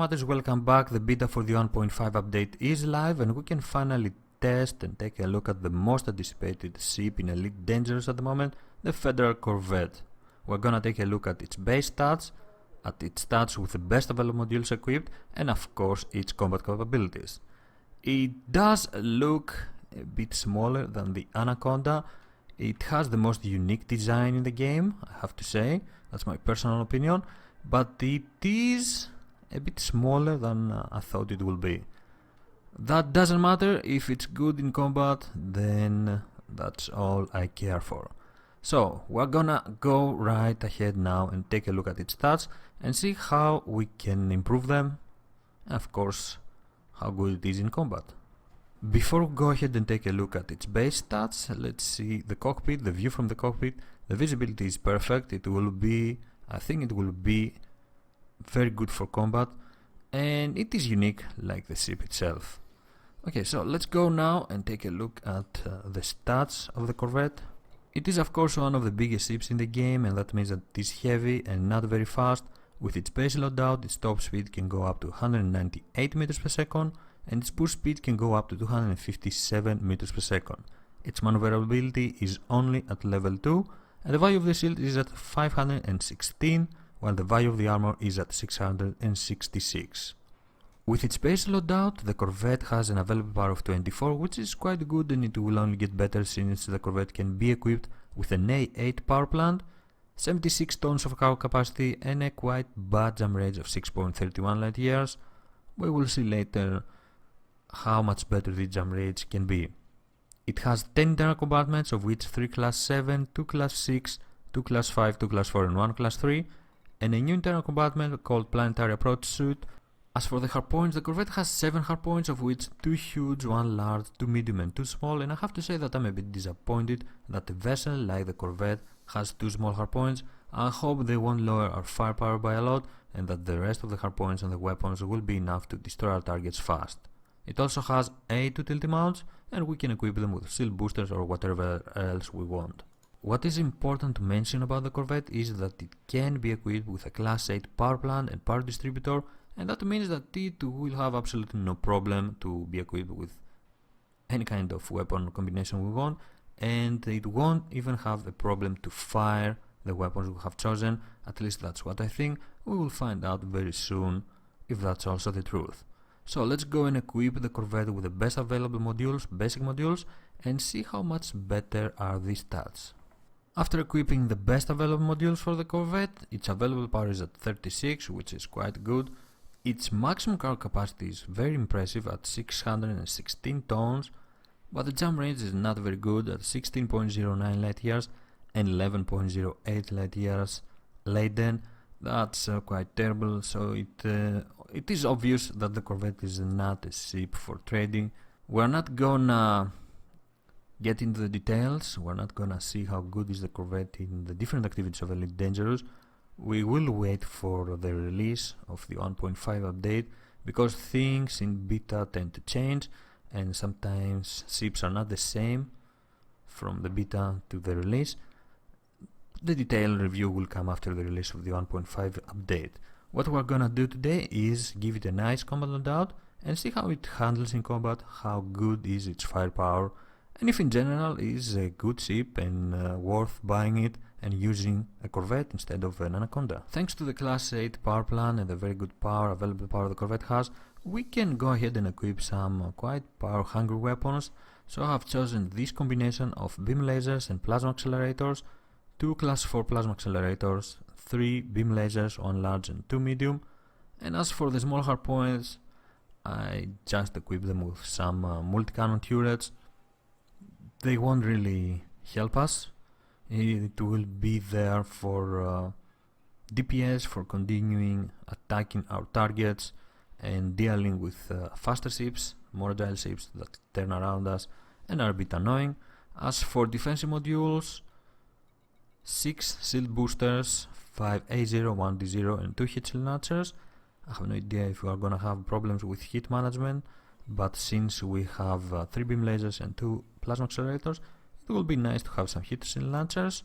matters, welcome back. The beta for the 1.5 update is live and we can finally test and take a look at the most anticipated ship in Elite Dangerous at the moment, the Federal Corvette. We're gonna take a look at its base stats, with the best available modules equipped, and of course its combat capabilities. It does look a bit smaller than the Anaconda. It has the most unique design in the game, I have to say. That's my personal opinion. But it is a bit smaller than I thought it will be. That doesn't matter. If it's good in combat, then that's all I care for. So we're gonna go right ahead now and take a look at its stats and see how we can improve them. Of course, how good it is in combat. Before we go ahead and take a look at its base stats, let's see the cockpit, the view from the cockpit. The visibility is perfect. I think it will be very good for combat, and it is unique like the ship itself. Okay, so let's go now and take a look at the stats of the Corvette. It is of course one of the biggest ships in the game, and that means that it is heavy and not very fast. With its base loadout, its top speed can go up to 198 meters per second, and its push speed can go up to 257 meters per second. Its maneuverability is only at level 2, and the value of the shield is at 516, while the value of the armor is at 666. With its base loadout, the Corvette has an available power of 24, which is quite good, and it will only get better since the Corvette can be equipped with an A8 power plant, 76 tons of cargo capacity, and a quite bad jump range of 6.31 light years. We will see later how much better the jump range can be. It has 10 internal compartments, of which 3 class 7, 2 class 6, 2 class 5, 2 class 4 and 1 class 3, and a new internal compartment called Planetary Approach Suite. As for the hardpoints, the Corvette has 7 hardpoints, of which 2 huge, 1 large, 2 medium and 2 small, and I have to say that I'm a bit disappointed that a vessel like the Corvette has 2 small hardpoints. I hope they won't lower our firepower by a lot, and that the rest of the hardpoints and the weapons will be enough to destroy our targets fast. It also has 8 utility mounts, and we can equip them with shield boosters or whatever else we want. What is important to mention about the Corvette is that it can be equipped with a class 8 power plant and power distributor, and that means that it will have absolutely no problem to be equipped with any kind of weapon combination we want, and it won't even have a problem to fire the weapons we have chosen. At least that's what I think. We will find out very soon if that's also the truth. So let's go and equip the Corvette with the best available modules, basic modules, and see how much better are these stats. After equipping the best available modules for the Corvette, its available power is at 36, which is quite good. Its maximum cargo capacity is very impressive at 616 tons, but the jump range is not very good at 16.09 light years and 11.08 light years laden. That's quite terrible, so it is obvious that the Corvette is not a ship for trading. We're not gonna get into the details, we're not gonna see how good is the Corvette in the different activities of Elite Dangerous. We will wait for the release of the 1.5 update, because things in beta tend to change, and sometimes ships are not the same from the beta to the release. The detailed review will come after the release of the 1.5 update. What we're gonna do today is give it a nice combat loadout and see how it handles in combat, how good is its firepower, and if in general is a good ship and worth buying it and using a Corvette instead of an Anaconda. Thanks to the class 8 power plant and the very good available power the Corvette has, we can go ahead and equip some quite power hungry weapons. So I have chosen this combination of beam lasers and plasma accelerators, 2 class 4 plasma accelerators, 3 beam lasers, 1 large and 2 medium, and as for the small hardpoints, I just equip them with some multi-cannon turrets. They won't really help us. It will be there for DPS, for continuing attacking our targets and dealing with faster ships, more agile ships that turn around us and are a bit annoying. As for defensive modules, 6 shield boosters, 5 A0, 1 D0 and 2 hit shield launchers. I have no idea if we are gonna have problems with hit management, but since we have 3 beam lasers and 2 plasma accelerators, it will be nice to have some hit shield launchers,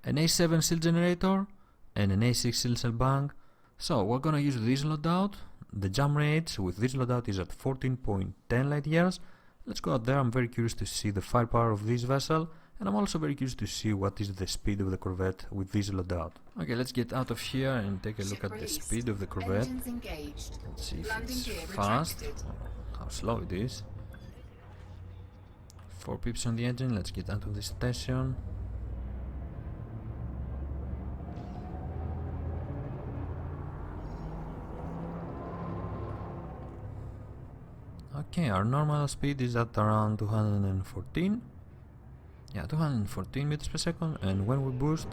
an A7 shield generator and an A6 shield cell bank, So we're gonna use this loadout. The jump rate with this loadout is at 14.10 light years. Let's go out there. I'm very curious to see the firepower of this vessel, and I'm also very curious to see what is the speed of the Corvette with this loadout. Okay, let's get out of here and take a look at the speed of the Corvette. Let's see if it's fast, how slow it is. 4 pips on the engine. Let's get out of this station. Okay, our normal speed is at around 214. Yeah, 214 meters per second, and when we boost,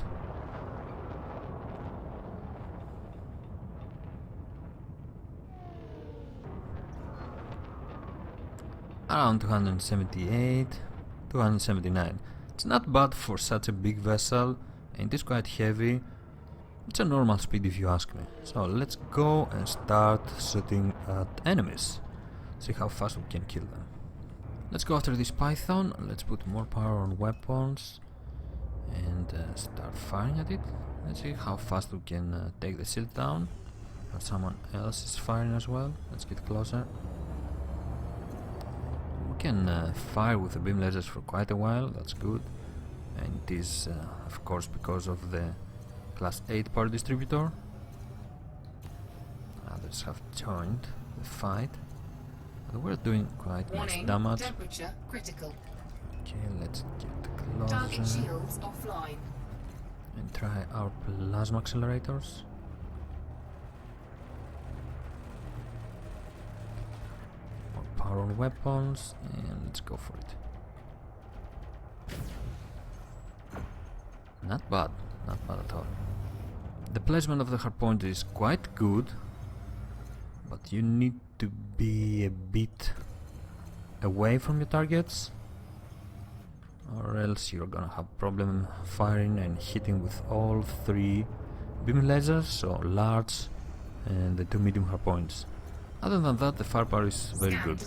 around 278, 279. It's not bad for such a big vessel, and it is quite heavy. It's a normal speed if you ask me. So let's go and start shooting at enemies. See how fast we can kill them. Let's go after this python. Let's put more power on weapons and start firing at it. Let's see how fast we can take the shield down. Or someone else is firing as well. Let's get closer. We can fire with the beam lasers for quite a while. That's good. And it is of course because of the class 8 power distributor. Others have joined the fight. We're doing quite nice damage. Okay, let's get closer and try our plasma accelerators. More power on weapons, and let's go for it. Not bad at all. The placement of the hardpoint is quite good, but you need to be a bit away from your targets, or else you're gonna have problem firing and hitting with all 3 beam lasers, so large and the 2 medium hardpoints. Other than that, the firepower is very good.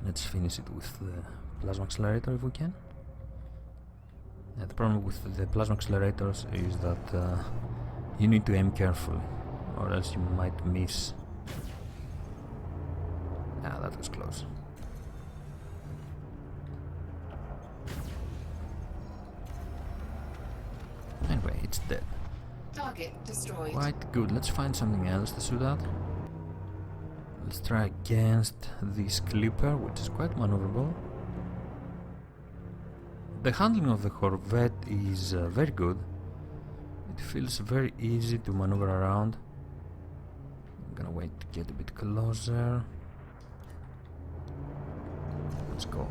Let's finish it with the plasma accelerator if we can. The problem with the plasma accelerators is that you need to aim carefully, or else you might miss. Ah, that was close. Anyway, it's dead. Target destroyed. Quite good. Let's find something else to shoot at. Let's try against this clipper, which is quite maneuverable. The handling of the Corvette is very good. It feels very easy to maneuver around. I'm gonna wait to get a bit closer. Let's go.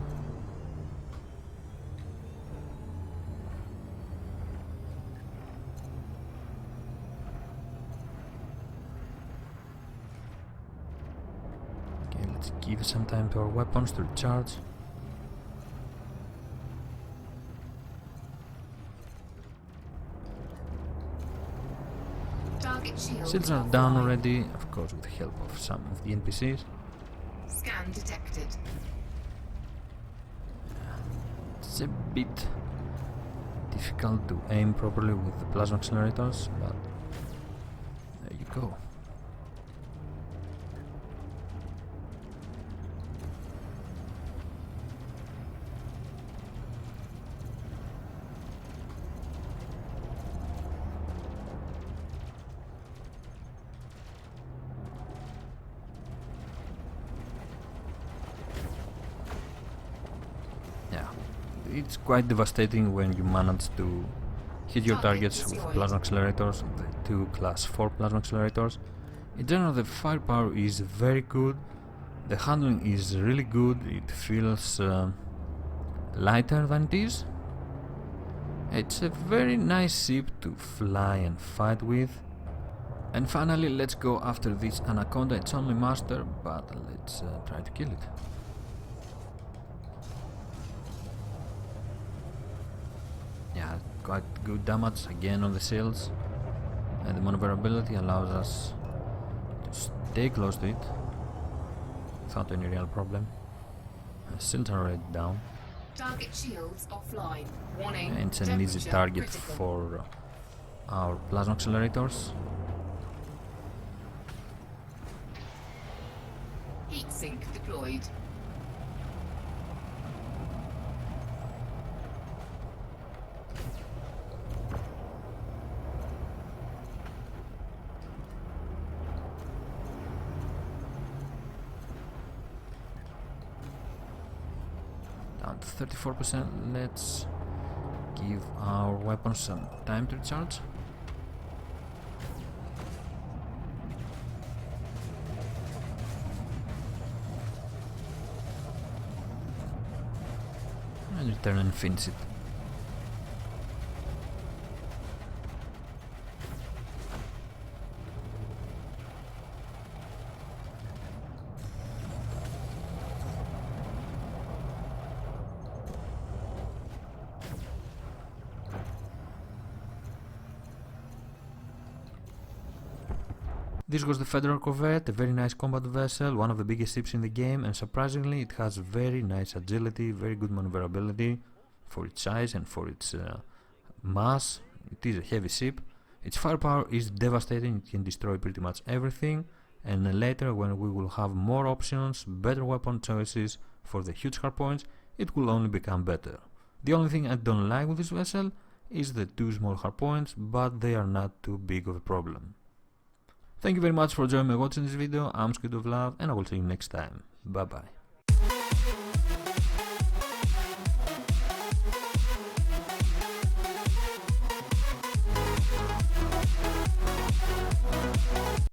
Okay, let's give some time to our weapons to recharge. Shields are down already, of course with the help of some of the NPCs. Scan detected. It's a bit difficult to aim properly with the plasma accelerators, but there you go. It's quite devastating when you manage to hit your targets with plasma accelerators, the 2 class 4 plasma accelerators. In general, the firepower is very good, the handling is really good, it feels lighter than it is. It's a very nice ship to fly and fight with. And finally, let's go after this Anaconda. It's only master, but let's try to kill it. Yeah, quite good damage again on the shields, and the maneuverability allows us to stay close to it without any real problem. Shields are already down. Target shields offline. Warning. And it's an easy target for our plasma accelerators. Heat sink deployed. Down to 34%. Let's give our weapons some time to recharge. And return and finish it. This was the Federal Corvette, a very nice combat vessel, one of the biggest ships in the game, and surprisingly it has very nice agility, very good maneuverability for its size and for its mass. It is a heavy ship. Its firepower is devastating, it can destroy pretty much everything, and later when we will have more options, better weapon choices for the huge hardpoints, it will only become better. The only thing I don't like with this vessel is the two small hardpoints, but they are not too big of a problem. Thank you very much for joining me watching this video. I'm Scout of Love, and I will see you next time. Bye bye.